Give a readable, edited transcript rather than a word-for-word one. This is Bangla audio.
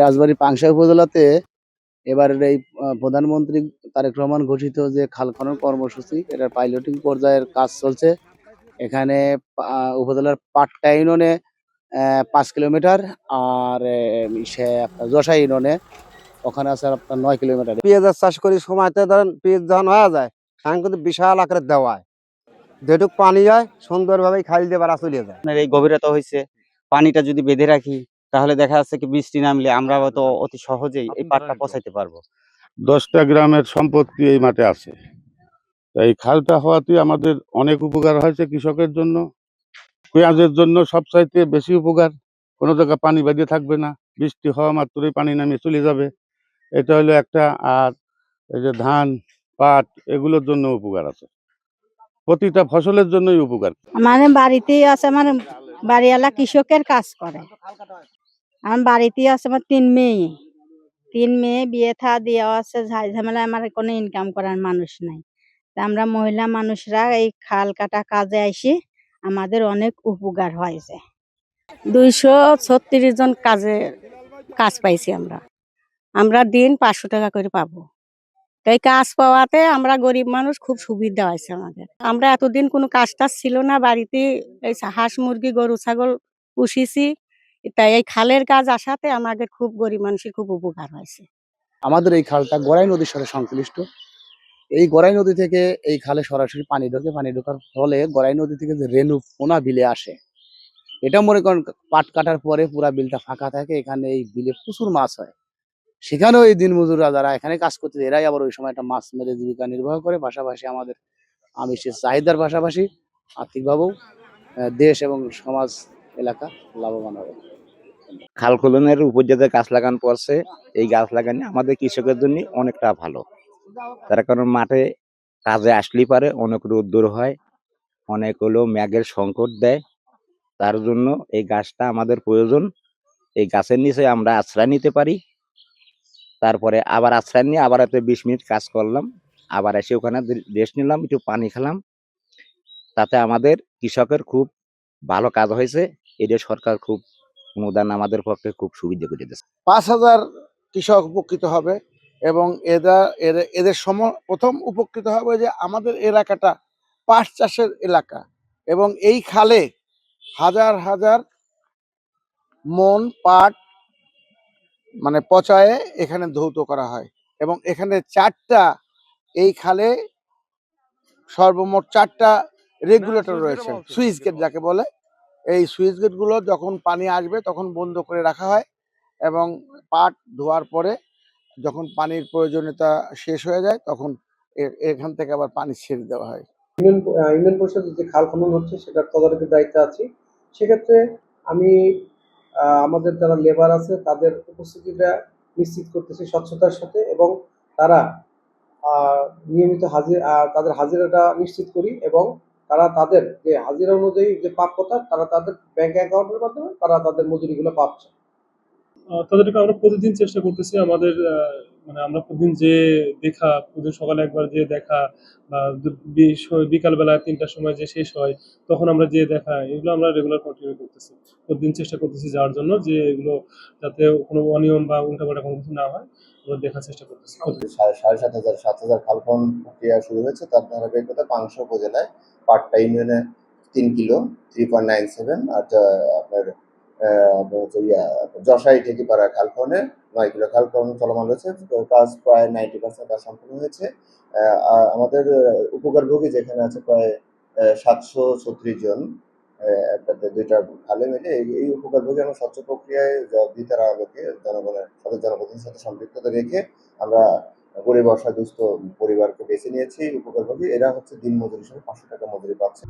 রাজবাড়ী পাংশা উপজেলাতে এবারের এই প্রধানমন্ত্রী তারেক রহমান ঘোষিত যে খাল খনন কর্মসূচি, এটার পাইলটিং পর্যায়ের কাজ চলছে। এখানে উপজেলার পাটকা ইউনিয়নে ৫ কিলোমিটার, আর আপনার যশা ইউনিয়নে ওখানে আছে আপনার ৯ কিলোমিটার। পেঁয়াজের চাষ করি, সময়তে ধরেন পেঁয়াজ যখন হয়ে যায় তখন কিন্তু বিশাল আকারের দেওয়া হয়, যেটুক পানি হয় সুন্দরভাবে খাইল দিয়ে বেড়া চলে যায়। এই গভীরতা হয়েছে, পানিটা যদি বেঁধে রাখি তাহলে দেখা যাচ্ছে কি বৃষ্টি নামলে আমরা হয়তো অতি সহজেই এই পাটটা পচাইতে পারবো। 10টা গ্রামের সম্পত্তি এই মাঠে আছে। এই খালটা হওয়াতে আমাদের অনেক উপকার হয়েছে কৃষকের জন্য, পেঁয়াজের জন্য সবচাইতে বেশি উপকার। কোনো জায়গায় পানি বাঁধিয়ে থাকবে না, বৃষ্টি হওয়া মাত্রই পানি নামিয়ে চলে যাবে, এটা হলো একটা। আর এই যে ধান, পাট, এগুলোর জন্য উপকার আছে, প্রতিটা ফসলের জন্যই উপকার। আমার বাড়িতেই আছে, আমার বাড়িওয়ালা কৃষকের কাজ করে। আমার বাড়িতেই আছে আমার 3 মেয়ে বিয়ে থা দেওয়া আছে, ঝামেলা আমার কোনো ইনকাম করার মানুষ নাই। তা আমরা মহিলা মানুষরা এই খাল কাটা কাজে আসি, আমাদের অনেক উপকার হয়েছে। 236 জন কাজ পাইছি আমরা দিন 500 টাকা করে পাবো। এই কাজ পাওয়াতে আমরা গরিব মানুষ খুব সুবিধা হয়েছে আমাদের। আমরা এতদিন কোনো কাজ টাজ ছিল না, বাড়িতে এই হাঁস মুরগি গরু ছাগল পুষিছি, তাই এই খালের কাজ আসাতে আমাদের খুব গরিব মানুষের খুব উপকার হয়েছে। আমাদের এই খালটা গড়াই নদীর সাথে সংশ্লিষ্ট। এই গড়াই নদী থেকে এই খালে সরাসরি পানি ঢোকে, পানি ঢোকার ফলে গড়াই নদী থেকে যে রেণু পোনা বিলে আসে, এটা মনে করেন পাট কাটার পরে পুরা বিলটা ফাঁকা থাকে, এখানে এই বিলে প্রচুর মাছ হয়। সেখানেও এই দিনমজুররা যারা এখানে কাজ করতে, এরাই আবার ওই সময় একটা মাছ মেরে জীবিকা নির্বাহ করে। পাশাপাশি আমাদের আমিষের চাহিদার পাশাপাশি আর্থিকভাবেও দেশ এবং সমাজ এলাকা লাভবান হবে। খাল খননের উপর যে গাছ লাগান পড়ছে, এই গাছ লাগানো আমাদের কৃষকের জন্য অনেকটা ভালো। তার কারণ মাঠে কাজে আসলেই পারে, অনেক রোদ্দুর হয়, অনেক হলো ম্যাগের সংকট দেয়, তার জন্য এই গাছটা আমাদের প্রয়োজন। এই গাছের নিচে আমরা আশ্রয় নিতে পারি, তারপরে আবার আশ্রয় নিয়ে আবার 20 মিনিট কাজ করলাম, আবার এসে ওখানে রেস্ট নিলাম, একটু পানি খেলাম। তাতে আমাদের কৃষকের খুব ভালো কাজ হয়েছে। এটা সরকার খুব অনুদান আমাদের পক্ষে খুব সুবিধা করে দিয়েছে। 5,000 কৃষক উপকৃত হবে এবং এদের প্রথম উপকৃত হবে যে আমাদের এলাকাটা পাট চাষের এলাকা, এবং এই খালে হাজার হাজার মন পাট মানে পচায়ে এখানে ধৌত করা হয়। এবং এখানে 4টা, এই খালে সর্বমোট 4টা রেগুলেটর রয়েছে, সুইচ গেট যাকে বলে। এই সুইচ গেটগুলো যখন পানি আসবে তখন বন্ধ করে রাখা হয়, এবং পাট ধোয়ার পরে যখন পানির প্রয়োজনীয়তা শেষ হয়ে যায় তখন এখান থেকে আবার পানি ছেড়ে দেওয়া হয়। ইউনিয়ন পরিষদের যে খাল খনন হচ্ছে সেটার তদারকির দায়িত্বে আছি। সেক্ষেত্রে আমি আমাদের যারা লেবার আছে তাদের উপস্থিতিটা নিশ্চিত করতেছি স্বচ্ছতার সাথে, এবং তারা নিয়মিত তাদের হাজিরাটা নিশ্চিত করি, এবং তারা তাদের যে হাজিরা অনুযায়ী যে প্রাপ্যতা তারা তাদের ব্যাংক অ্যাকাউন্টের মাধ্যমে তারা তাদের মজুরিগুলো পাচ্ছে। তাদেরকে আমরা প্রতিদিন চেষ্টা করতেছি, আমাদের মানে আমরা প্রতিদিন যে দেখা, প্রতিদিন সকালে একবার যে দেখা, বা বিকালবেলা 3টার সময় যে শেষ হয় তখন আমরা যে দেখা, এগুলো আমরা রেগুলার কন্টিনিউ করতেছি। প্রতিদিন চেষ্টা করতেছি যাওয়ার জন্য, যে এগুলো যাতে কোনো অনিয়ম বা উল্টাপাল্টা কোনো কিছু না হয় আমরা দেখার চেষ্টা করতেছি। 7,500 খাল খনন প্রক্রিয়া শুরু হয়েছে। তার ধারাবাহিকতা পাংশা উপজেলায় পাটকা ইউনিয়নে 3 কিলো 3.97, আর আপনার যশাই ঠেকিপাড়া খাল খননে 9 কিলো খাল খনন চলমান রয়েছে। কাজ প্রায় 90% কাজ সম্পূর্ণ হয়েছে। আমাদের উপকারভোগী যেখানে আছে প্রায় 736 জন, দুইটা খালে মিলে এই উপকারভোগী আমরা স্বচ্ছ প্রক্রিয়ায় দিতার আলোকে জনগণের সাথে জনপ্রতিনিধির সাথে সম্পৃক্ততা রেখে আমরা গরিব অসাধুস্থ পরিবারকে বেছে নিয়েছি উপকারভোগী। এরা হচ্ছে দিন মজুরি হিসেবে 500 টাকা মজুরি পাচ্ছে।